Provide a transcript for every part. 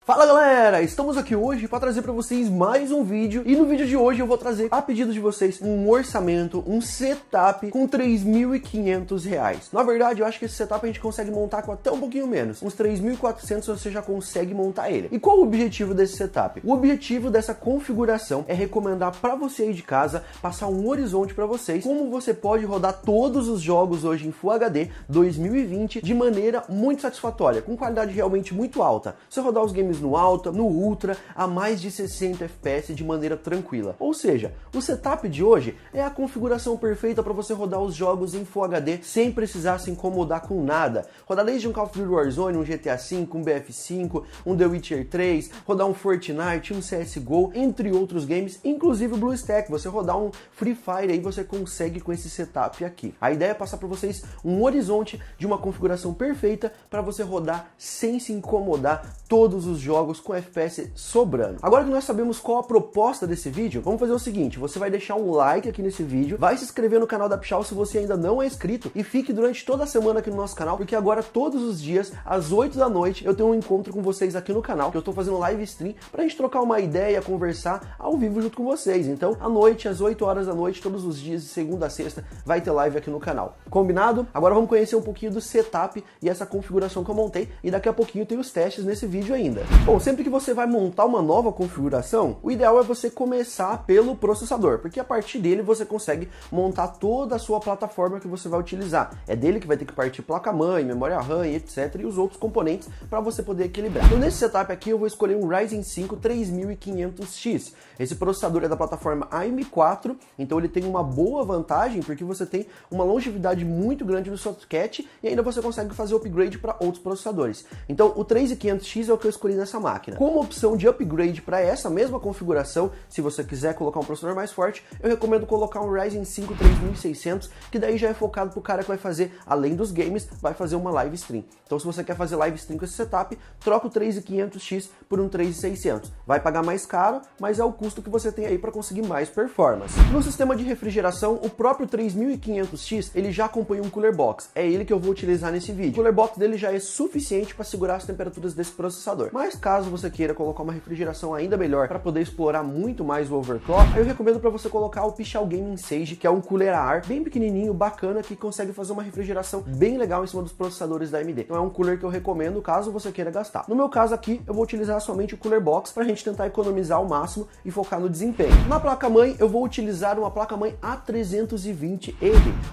Fala galera, estamos aqui hoje para trazer para vocês mais um vídeo e no vídeo de hoje eu vou trazer a pedido de vocês um orçamento, um setup com R$3.500. Na verdade eu acho que esse setup a gente consegue montar com até um pouquinho menos, uns 3.400 você já consegue montar ele. E qual o objetivo desse setup? O objetivo dessa configuração é recomendar para você aí de casa, passar um horizonte para vocês, como você pode rodar todos os jogos hoje em Full HD 2020 de maneira muito satisfatória, com qualidade realmente muito alta. Você rodar os games no alta, no ultra, a mais de 60 FPS de maneira tranquila. Ou seja, o setup de hoje é a configuração perfeita para você rodar os jogos em Full HD sem precisar se incomodar com nada. Rodar desde um Call of Duty Warzone, um GTA V, um BF5, um The Witcher 3, rodar um Fortnite, um CSGO, entre outros games, inclusive o BlueStack. Você rodar um Free Fire aí você consegue com esse setup aqui. A ideia é passar para vocês um horizonte de uma configuração perfeita para você rodar sem se incomodar todos os jogos com FPS sobrando. Agora que nós sabemos qual a proposta desse vídeo, vamos fazer o seguinte: você vai deixar um like aqui nesse vídeo, vai se inscrever no canal da Pichau se você ainda não é inscrito e fique durante toda a semana aqui no nosso canal, porque agora todos os dias, às 8 da noite, eu tenho um encontro com vocês aqui no canal, que eu tô fazendo live stream pra gente trocar uma ideia, conversar ao vivo junto com vocês. Então, à noite, às 8 horas da noite, todos os dias, de segunda a sexta, vai ter live aqui no canal. Combinado? Agora vamos conhecer um pouquinho do setup e essa configuração que eu montei, e daqui a pouquinho tem os testes nesse vídeo ainda. Bom, sempre que você vai montar uma nova configuração, o ideal é você começar pelo processador, porque a partir dele você consegue montar toda a sua plataforma que você vai utilizar. É dele que vai ter que partir placa-mãe, memória RAM, etc. e os outros componentes para você poder equilibrar. Então nesse setup aqui eu vou escolher um Ryzen 5 3500X. Esse processador é da plataforma AM4, então ele tem uma boa vantagem porque você tem uma longevidade muito grande no socket e ainda você consegue fazer upgrade para outros processadores. Então o 3500X é o que eu escolhi nessa máquina. Como opção de upgrade para essa mesma configuração, se você quiser colocar um processador mais forte, eu recomendo colocar um Ryzen 5 3600, que daí já é focado pro cara que vai fazer, além dos games, vai fazer uma live stream. Então se você quer fazer live stream com esse setup, troca o 3500X por um 3600. Vai pagar mais caro, mas é o custo que você tem aí para conseguir mais performance. No sistema de refrigeração, o próprio 3500X, ele já acompanha um cooler box. É ele que eu vou utilizar nesse vídeo. O cooler box dele já é suficiente para segurar as temperaturas desse processador. Mas caso você queira colocar uma refrigeração ainda melhor para poder explorar muito mais o overclock, aí eu recomendo para você colocar o Pichau Gaming Sage, que é um cooler a ar bem pequenininho, bacana, que consegue fazer uma refrigeração bem legal em cima dos processadores da AMD. Então é um cooler que eu recomendo caso você queira gastar. No meu caso aqui, eu vou utilizar somente o cooler box para a gente tentar economizar ao máximo e focar no desempenho. Na placa-mãe, eu vou utilizar uma placa-mãe A320M.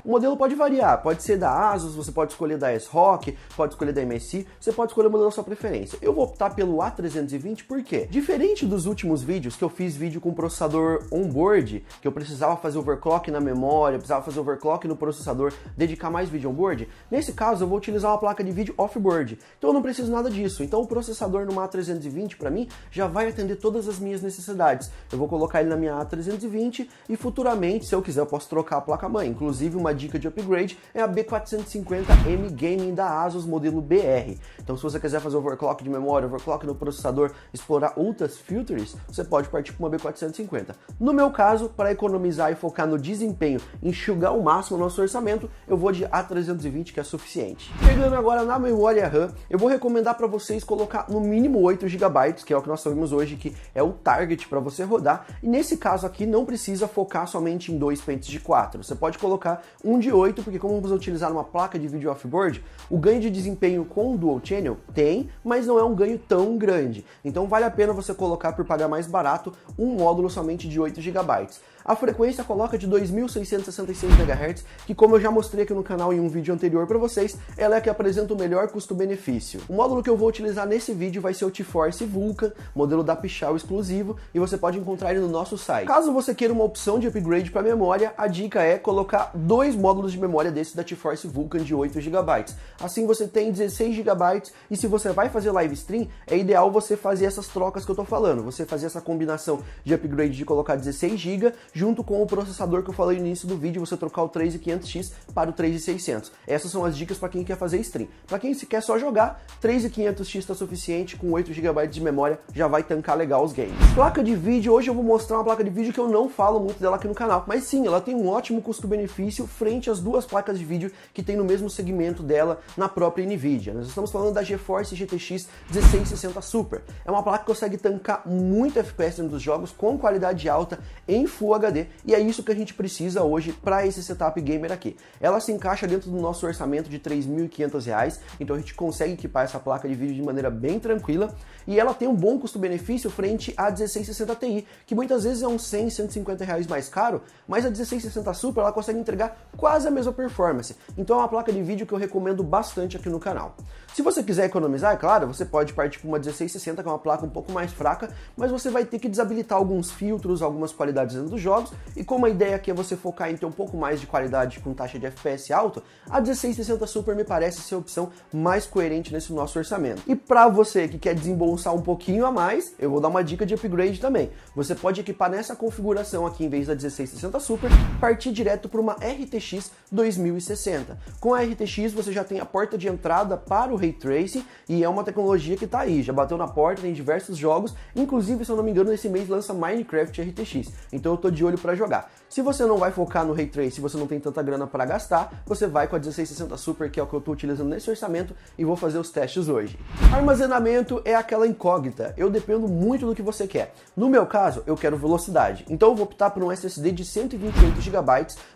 O modelo pode variar, pode ser da ASUS, você pode escolher da ASRock, pode escolher da MSI, você pode escolher o modelo da sua preferência. Eu vou optar pelo A320 porque, diferente dos últimos vídeos, que eu fiz vídeo com processador on-board, que eu precisava fazer overclock na memória, precisava fazer overclock no processador, dedicar mais vídeo on-board, nesse caso eu vou utilizar uma placa de vídeo off-board. Então eu não preciso nada disso. Então o processador no A320 para mim já vai atender todas as minhas necessidades. Eu vou colocar ele na minha A320 e futuramente, se eu quiser, eu posso trocar a placa-mãe. Inclusive, uma dica de upgrade é a B450M Gaming da ASUS modelo BR. Então se você quiser fazer overclock de memória, overclock no processador, explorar outras filters, você pode partir para uma B450. No meu caso, para economizar e focar no desempenho, enxugar ao máximo o nosso orçamento, eu vou de A320, que é suficiente. Chegando agora na memória RAM, eu vou recomendar para vocês colocar no mínimo 8 GB, que é o que nós sabemos hoje que é o target para você rodar, e nesse caso aqui não precisa focar somente em 2 pentes de 4, você pode colocar um de 8, porque como vamos utilizar uma placa de vídeo off-board, o ganho de desempenho com o Dual Channel tem, mas não é um ganho tão grande, então vale a pena você colocar, por pagar mais barato, um módulo somente de 8 GB. A frequência coloca de 2.666 MHz, que como eu já mostrei aqui no canal em um vídeo anterior para vocês, ela é a que apresenta o melhor custo-benefício. O módulo que eu vou utilizar nesse vídeo vai ser o GeForce Vulkan, modelo da Pichau exclusivo, e você pode encontrar ele no nosso site. Caso você queira uma opção de upgrade para memória, a dica é colocar 2 módulos de memória desse da GeForce Vulkan de 8 GB. Assim você tem 16 GB, e se você vai fazer live stream, é ideal você fazer essas trocas que eu tô falando, você fazer essa combinação de upgrade de colocar 16 GB junto com o processador que eu falei no início do vídeo, você trocar o 3500X para o 3600. Essas são as dicas para quem quer fazer stream. Para quem se quer só jogar, 3500X está suficiente, com 8 GB de memória já vai tancar legal os games. Placa de vídeo, hoje eu vou mostrar uma placa de vídeo que eu não falo muito dela aqui no canal, mas sim, ela tem um ótimo custo-benefício frente às duas placas de vídeo que tem no mesmo segmento dela na própria NVIDIA. Nós estamos falando da GeForce GTX 1660 1660 Super. É uma placa que consegue tancar muito FPS dentro dos jogos com qualidade alta em Full HD, e é isso que a gente precisa hoje para esse setup gamer aqui. Ela se encaixa dentro do nosso orçamento de R$ 3.500, então a gente consegue equipar essa placa de vídeo de maneira bem tranquila, e ela tem um bom custo-benefício frente à 1660 Ti, que muitas vezes é uns 100, 150 reais mais caro, mas a 1660 Super ela consegue entregar quase a mesma performance. Então é uma placa de vídeo que eu recomendo bastante aqui no canal. Se você quiser economizar, é claro, você pode partir para uma 1660, que é uma placa um pouco mais fraca, mas você vai ter que desabilitar alguns filtros, algumas qualidades dentro dos jogos, e como a ideia aqui é você focar em ter um pouco mais de qualidade com taxa de FPS alta, a 1660 Super me parece ser a opção mais coerente nesse nosso orçamento. E para você que quer desembolsar um pouquinho a mais, eu vou dar uma dica de upgrade também. Você pode equipar nessa configuração aqui, em vez da 1660 Super, partir direto para uma RTX 2060. Com a RTX você já tem a porta de entrada para o Ray Tracing, e é uma tecnologia que tá aí, já bateu na porta, tem diversos jogos, inclusive, se eu não me engano, esse mês lança Minecraft RTX, então eu tô de olho para jogar. Se você não vai focar no Ray Tracing, se você não tem tanta grana para gastar, você vai com a 1660 Super, que é o que eu tô utilizando nesse orçamento, e vou fazer os testes hoje. Armazenamento é aquela incógnita, eu dependo muito do que você quer. No meu caso, eu quero velocidade, então eu vou optar por um SSD de 128 GB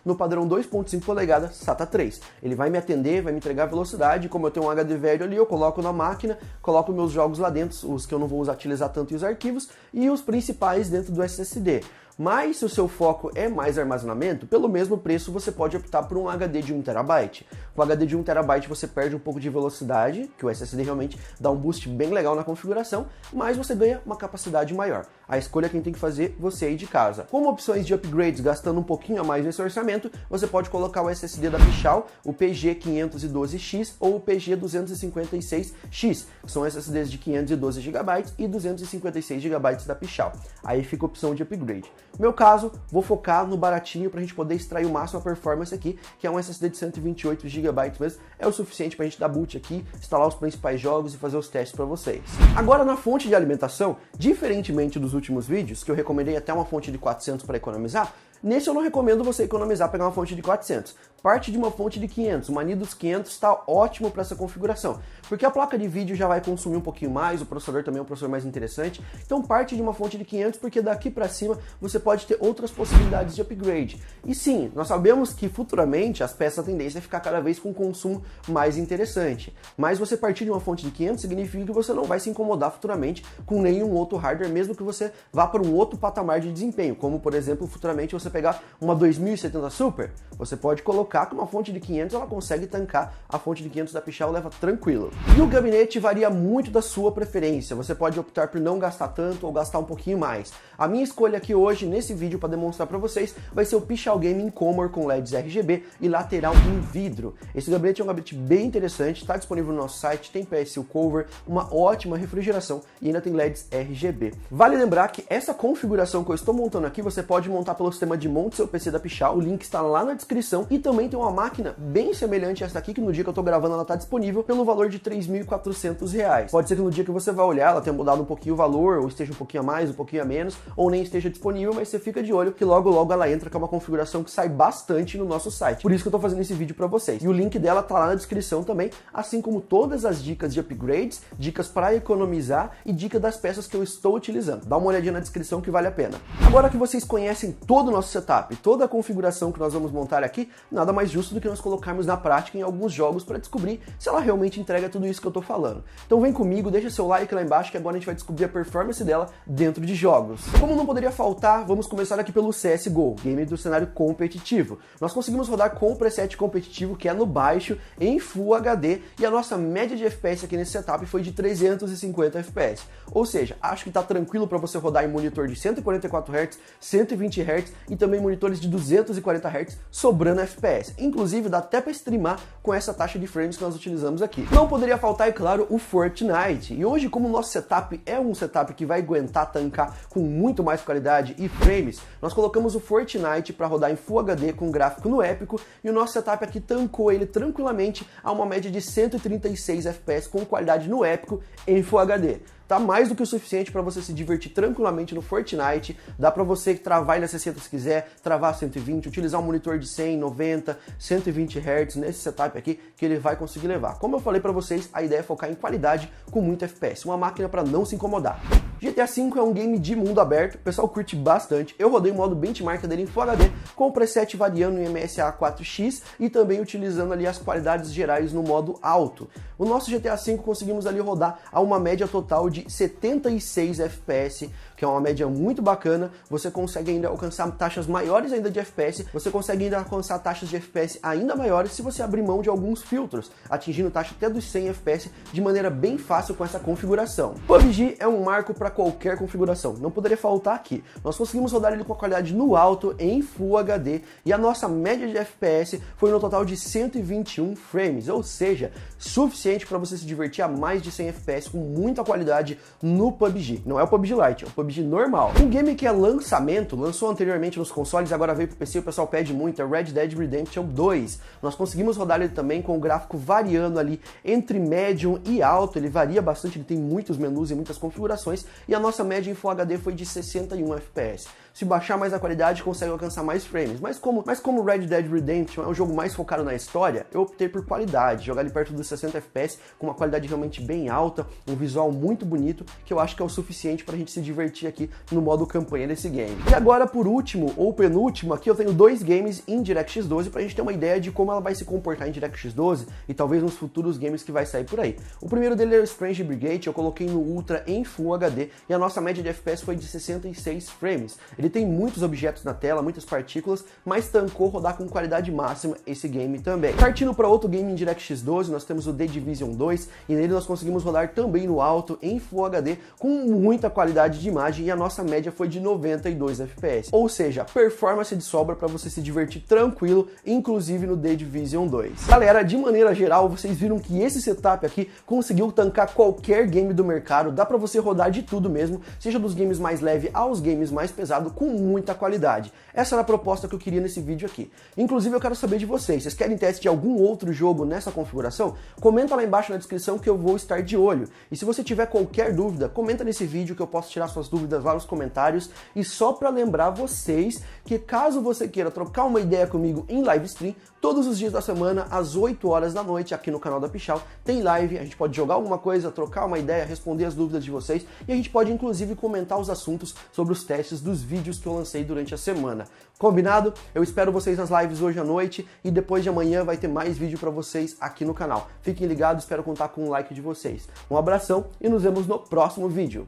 no padrão 2.5 polegadas SATA 3. Ele vai me atender, vai me entregar velocidade, como eu tenho um HD velho ali, eu coloco na máquina, coloco meus jogos lá dentro, os que eu não vou utilizar tanto e os arquivos, e os principais dentro do SSD. Mas se o seu foco é mais armazenamento, pelo mesmo preço você pode optar por um HD de 1TB. Com o HD de 1TB você perde um pouco de velocidade, que o SSD realmente dá um boost bem legal na configuração, mas você ganha uma capacidade maior. A escolha quem tem que fazer você aí de casa. Como opções de upgrades, gastando um pouquinho a mais nesse orçamento, você pode colocar o SSD da Pichau, o PG512X ou o PG256X, que são SSDs de 512 GB e 256 GB da Pichau. Aí fica a opção de upgrade. No meu caso, vou focar no baratinho para a gente poder extrair o máximo a performance aqui, que é um SSD de 128 GB mesmo, é o suficiente para a gente dar boot aqui, instalar os principais jogos e fazer os testes para vocês. Agora na fonte de alimentação, diferentemente dos últimos vídeos, que eu recomendei até uma fonte de 400 para economizar, nesse eu não recomendo você economizar, pegar uma fonte de 400. Parte de uma fonte de 500, uma Nidus 500 está ótimo para essa configuração, porque a placa de vídeo já vai consumir um pouquinho mais, o processador também é um processador mais interessante, então parte de uma fonte de 500, porque daqui para cima você pode ter outras possibilidades de upgrade. E sim, nós sabemos que futuramente as peças tendem a ficar cada vez com um consumo mais interessante, mas você partir de uma fonte de 500 significa que você não vai se incomodar futuramente com nenhum outro hardware, mesmo que você vá para um outro patamar de desempenho, como por exemplo, futuramente você pegar uma 2070 Super, você pode colocar que uma fonte de 500 ela consegue tancar a fonte de 500 da Pichau, leva tranquilo. E o gabinete varia muito da sua preferência, você pode optar por não gastar tanto ou gastar um pouquinho mais. A minha escolha aqui hoje, nesse vídeo para demonstrar para vocês, vai ser o Pichau Gaming Comor com LEDs RGB e lateral em vidro. Esse gabinete é um gabinete bem interessante, está disponível no nosso site, tem PSU Cover, uma ótima refrigeração e ainda tem LEDs RGB. Vale lembrar que essa configuração que eu estou montando aqui, você pode montar pelo sistema de monte seu PC da Pichau, o link está lá na descrição, e também tem uma máquina bem semelhante a essa aqui, que no dia que eu tô gravando ela tá disponível pelo valor de R$ 3.400. Pode ser que no dia que você vai olhar ela tenha mudado um pouquinho o valor, ou esteja um pouquinho a mais, um pouquinho a menos, ou nem esteja disponível, mas você fica de olho que logo logo ela entra, que é uma configuração que sai bastante no nosso site. Por isso que eu tô fazendo esse vídeo para vocês. E o link dela tá lá na descrição também, assim como todas as dicas de upgrades, dicas para economizar e dica das peças que eu estou utilizando. Dá uma olhadinha na descrição que vale a pena. Agora que vocês conhecem todo o nosso setup, toda a configuração que nós vamos montar aqui, nada mais justo do que nós colocarmos na prática em alguns jogos para descobrir se ela realmente entrega tudo isso que eu tô falando. Então vem comigo, deixa seu like lá embaixo que agora a gente vai descobrir a performance dela dentro de jogos. Como não poderia faltar, vamos começar aqui pelo CSGO, game do cenário competitivo. Nós conseguimos rodar com o preset competitivo, que é no baixo, em Full HD, e a nossa média de FPS aqui nesse setup foi de 350 FPS. Ou seja, acho que tá tranquilo para você rodar em monitor de 144 Hz, 120 Hz e também monitores de 240 Hz, sobrando FPS. Inclusive, dá até para streamar com essa taxa de frames que nós utilizamos aqui. Não poderia faltar, é claro, o Fortnite. E hoje, como o nosso setup é um setup que vai aguentar tancar com muito mais qualidade e frames, nós colocamos o Fortnite para rodar em Full HD com gráfico no épico, e o nosso setup aqui tancou ele tranquilamente a uma média de 136 FPS com qualidade no épico em Full HD. tá mais do que o suficiente para você se divertir tranquilamente no Fortnite. Dá para você travar ele a 60 se quiser, travar a 120, utilizar um monitor de 100, 90, 120 Hz nesse setup aqui que ele vai conseguir levar. Como eu falei para vocês, a ideia é focar em qualidade com muito FPS, uma máquina para não se incomodar. GTA V é um game de mundo aberto, o pessoal curte bastante. Eu rodei o modo benchmark dele em Full HD, com o preset variando em MSA 4X e também utilizando ali as qualidades gerais no modo alto. O nosso GTA V conseguimos ali rodar a uma média total de 76 FPS, que é uma média muito bacana. Você consegue ainda alcançar taxas maiores ainda de FPS, você consegue ainda alcançar taxas de FPS ainda maiores se você abrir mão de alguns filtros, atingindo taxa até dos 100 FPS de maneira bem fácil com essa configuração. PUBG é um marco para qualquer configuração, não poderia faltar aqui. Nós conseguimos rodar ele com a qualidade no alto, em Full HD, e a nossa média de FPS foi no total de 121 frames, ou seja, suficiente para você se divertir a mais de 100 FPS com muita qualidade no PUBG. Não é o PUBG Lite, é o PUBG normal. Um game que é lançamento, lançou anteriormente nos consoles, agora veio pro PC, o pessoal pede muito, é Red Dead Redemption 2. Nós conseguimos rodar ele também com o gráfico variando ali entre médium e alto, ele varia bastante, ele tem muitos menus e muitas configurações, e a nossa média em Full HD foi de 61 FPS. Se baixar mais a qualidade, consegue alcançar mais frames. Mas como Red Dead Redemption é um jogo mais focado na história, eu optei por qualidade, jogar ele perto dos 60 FPS, com uma qualidade realmente bem alta, um visual muito bonito, que eu acho que é o suficiente pra gente se divertir aqui no modo campanha desse game. E agora, por último, ou penúltimo, aqui eu tenho dois games em DirectX 12 pra gente ter uma ideia de como ela vai se comportar em DirectX 12 e talvez nos futuros games que vai sair por aí. O primeiro dele é o Strange Brigade, eu coloquei no Ultra em Full HD e a nossa média de FPS foi de 66 frames. Ele tem muitos objetos na tela, muitas partículas, mas tancou rodar com qualidade máxima esse game também. Partindo para outro game em DirectX 12, nós temos o The Division 2 e nele nós conseguimos rodar também no alto em Full HD com muita qualidade de imagem e a nossa média foi de 92 FPS. Ou seja, performance de sobra para você se divertir tranquilo, inclusive no The Division 2. Galera, de maneira geral, vocês viram que esse setup aqui conseguiu tancar qualquer game do mercado, dá para você rodar de tudo mesmo, seja dos games mais leves aos games mais pesados, com muita qualidade. Essa era a proposta que eu queria nesse vídeo aqui. Inclusive, eu quero saber de vocês. Vocês querem teste de algum outro jogo nessa configuração? Comenta lá embaixo na descrição que eu vou estar de olho. E se você tiver qualquer dúvida, comenta nesse vídeo que eu posso tirar suas dúvidas lá nos comentários. E só para lembrar vocês que caso você queira trocar uma ideia comigo em live stream, todos os dias da semana, às 8 horas da noite, aqui no canal da Pichau, tem live, a gente pode jogar alguma coisa, trocar uma ideia, responder as dúvidas de vocês, e a gente pode inclusive comentar os assuntos sobre os testes dos vídeos que eu lancei durante a semana. Combinado? Eu espero vocês nas lives hoje à noite, e depois de amanhã vai ter mais vídeo pra vocês aqui no canal. Fiquem ligados, espero contar com o like de vocês. Um abração e nos vemos no próximo vídeo.